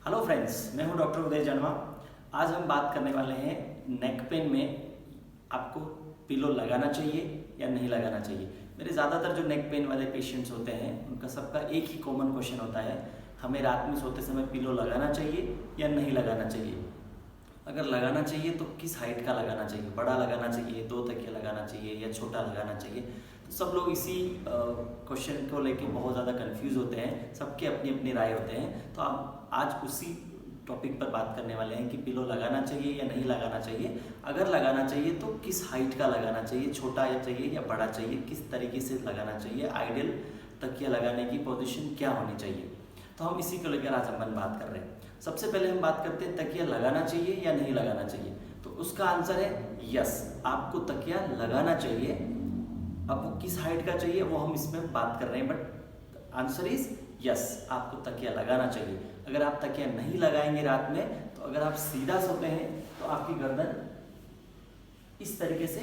Hello friends, मैं हूं doctor उदय जन्मा। आज हम बात करने वाले हैं नेक पेन में आपको पिलो लगाना चाहिए या नहीं लगाना चाहिए। मेरे ज़्यादातर जो नेक पेन वाले पेशेंट्स होते हैं उनका सबका एक ही कॉमन क्वेश्चन होता है, हमें रात में सोते समय पिलो लगाना चाहिए या नहीं लगाना चाहिए। अगर लगाना चाहिए तो किस हाइट का लगाना चाहिए, बड़ा लगाना चाहिए, 2 तकिया लगाना चाहिए या छोटा लगाना चाहिए। तो सब लोग इसी क्वेश्चन को लेके बहुत ज़्यादा कंफ्यूज होते हैं, सबके अपनी अपनी राय होते हैं। तो आप आज उसी टॉपिक पर बात करने वाले हैं कि पिलो लगाना चाहिए या नहीं लगाना चाहिए। अगर लगाना चाहिए तो किस हाइट का लगाना चाहिए, छोटा या चाहिए या बड़ा चाहिए, किस तरीके से लगाना चाहिए, आइडियल तकिया लगाने की पोजीशन क्या होनी चाहिए। तो हम इसी को लेकर आज हम बात कर रहे हैं। सबसे पहले हम बात करते हैं तकिया लगाना चाहिए या नहीं लगाना चाहिए। तो उसका आंसर है यस, आपको तकिया लगाना चाहिए। अब वो किस हाइट का चाहिए वो हम इसमें बात कर रहे हैं, बट आंसर इज यस, आपको तकिया लगाना चाहिए। अगर आप तकिया नहीं लगाएंगे रात में, तो अगर आप सीधा सोते हैं तो आपकी गर्दन इस तरीके से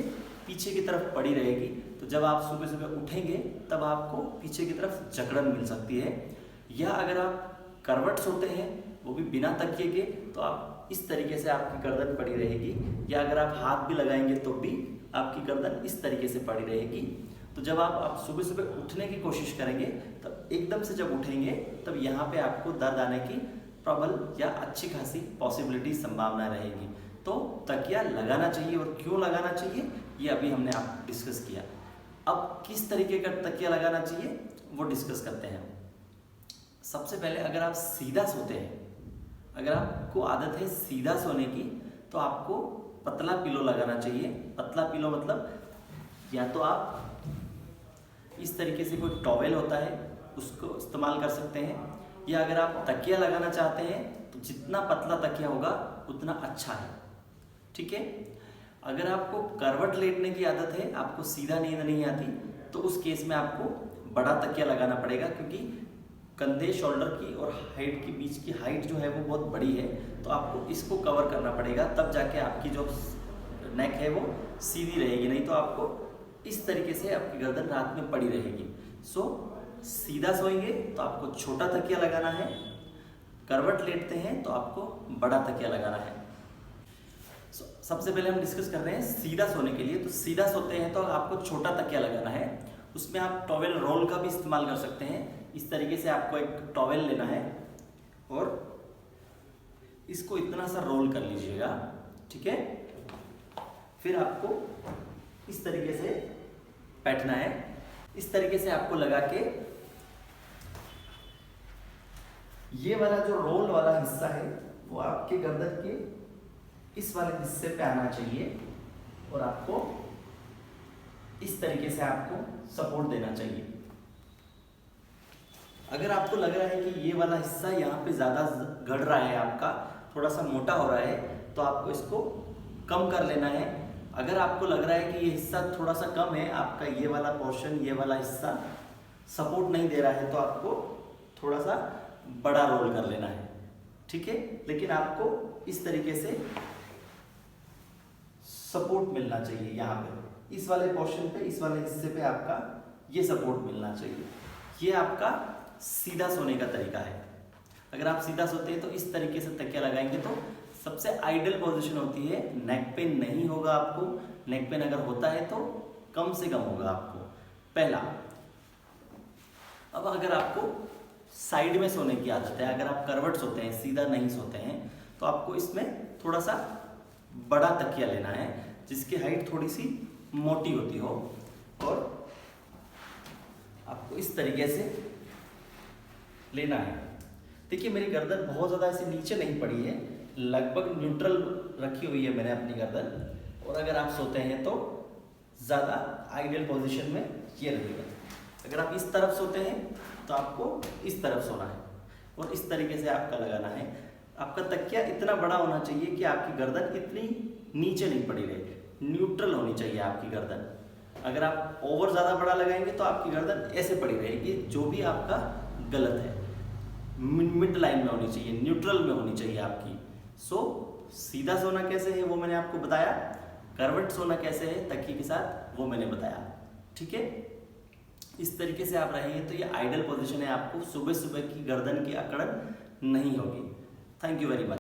पीछे की तरफ पड़ी रहेगी। तो जब आप सुबह सुबह उठेंगे तब आपको पीछे की तरफ जकड़न मिल सकती है। या अगर आप करवट सोते हैं वो भी बिना तकिए के, तो आप इस तरीके से आपकी गर्दन पड़ी रहेगी। या अगर आप हाथ भी लगाएंगे तो भी आपकी गर्दन इस तरीके से पड़ी रहेगी। तो जब आप सुबह सुबह उठने की कोशिश करेंगे तब एकदम से जब उठेंगे तब यहाँ पे आपको दर्द आने की प्रबल या अच्छी खासी पॉसिबिलिटी संभावना रहेगी। तो तकिया लगाना चाहिए और क्यों लगाना चाहिए ये अभी हमने आप डिस्कस किया। अब किस तरीके का तकिया लगाना चाहिए वो डिस्कस करते हैं। सबसे पहले अगर आप सीधा सोते हैं, अगर आपको आदत है सीधा सोने की, तो आपको पतला पिलो लगाना चाहिए। पतला पिलो मतलब या तो आप इस तरीके से कोई टॉवेल होता है उसको इस्तेमाल कर सकते हैं, या अगर आप तकिया लगाना चाहते हैं तो जितना पतला तकिया होगा उतना अच्छा है। ठीक है। अगर आपको करवट लेटने की आदत है, आपको सीधा नींद नहीं आती, तो उस केस में आपको बड़ा तकिया लगाना पड़ेगा, क्योंकि कंधे शोल्डर की और हाइट के बीच की हाइट जो है वो बहुत बड़ी है। तो आपको इसको कवर करना पड़ेगा, तब जाके आपकी जो नेक है वो सीधी रहेगी। नहीं तो आपको इस तरीके से आपकी गर्दन रात में पड़ी रहेगी। सो सीधा सोएंगे तो आपको छोटा तकिया लगाना है, करवट लेटते हैं तो आपको बड़ा तकिया लगाना है। सबसे पहले हम डिस्कस कर रहे हैं सीधा सोने के लिए। तो सीधा सोते हैं तो आपको छोटा तकिया लगाना है। उसमें आप टॉवेल रोल का भी इस्तेमाल कर सकते हैं। इस तरीके से आपको एक टॉवेल लेना है और इसको इतना सा रोल कर लीजिएगा। ठीक है। फिर आपको इस तरीके से बैठना है। इस तरीके से आपको लगा के ये वाला जो रोल वाला हिस्सा है वो आपके गर्दन के इस वाले हिस्से पे आना चाहिए और आपको इस तरीके से आपको सपोर्ट देना चाहिए। अगर आपको लग रहा है कि ये वाला हिस्सा यहाँ पे ज़्यादा गड़ रहा है, आपका थोड़ा सा मोटा हो रहा है, तो आपको इसको कम कर लेना है। अगर आपको लग रहा है कि ये हिस्सा थोड़ा सा कम है, आपका ये वाला पोर्शन, ये वाला हिस्सा सपोर्ट नहीं दे रहा है, तो आपको थोड़ा सा बड़ा रोल कर लेना है। ठीक है। लेकिन आपको इस तरीके से सपोर्ट मिलना चाहिए। यहाँ पे इस वाले पोर्शन पे, इस वाले हिस्से पे आपका ये सपोर्ट मिलना चाहिए। ये आपका सीधा सोने का तरीका है। अगर आप सीधा सोते हैं तो इस तरीके से तकिया लगाएंगे तो सबसे आइडियल पोजीशन होती है। नेक पेन नहीं होगा आपको। नेक पेन अगर होता है तो कम से कम होगा आपको, पहला। अब अगर आपको साइड में सोने की आदत है, अगर आप करवट सोते हैं, सीधा नहीं सोते हैं, तो आपको इसमें थोड़ा सा बड़ा तकिया लेना है जिसकी हाइट थोड़ी सी मोटी होती हो, और आपको इस तरीके से लेना है। देखिए मेरी गर्दन बहुत ज़्यादा ऐसे नीचे नहीं पड़ी है, लगभग न्यूट्रल रखी हुई है मैंने अपनी गर्दन। और अगर आप सोते हैं तो ज़्यादा आइडियल पोजीशन में ये रहेगा। अगर आप इस तरफ सोते हैं तो आपको इस तरफ सोना है और इस तरीके से आपका लगाना है। आपका तकिया इतना बड़ा होना चाहिए कि आपकी गर्दन इतनी नीचे नहीं पड़ी रहे, न्यूट्रल होनी चाहिए आपकी गर्दन। अगर आप ओवर ज़्यादा बड़ा लगाएंगे तो आपकी गर्दन ऐसे पड़ी रहेगी, जो भी आपका गलत है। मिड लाइन में होनी चाहिए, न्यूट्रल में होनी चाहिए आपकी। सो सीधा सोना कैसे है वो मैंने आपको बताया, करवट सोना कैसे है तकिए के साथ वो मैंने बताया। ठीक है। इस तरीके से आप रहेंगे तो ये आइडियल पोजीशन है। आपको सुबह सुबह की गर्दन की अकड़न नहीं होगी। Thank you very much.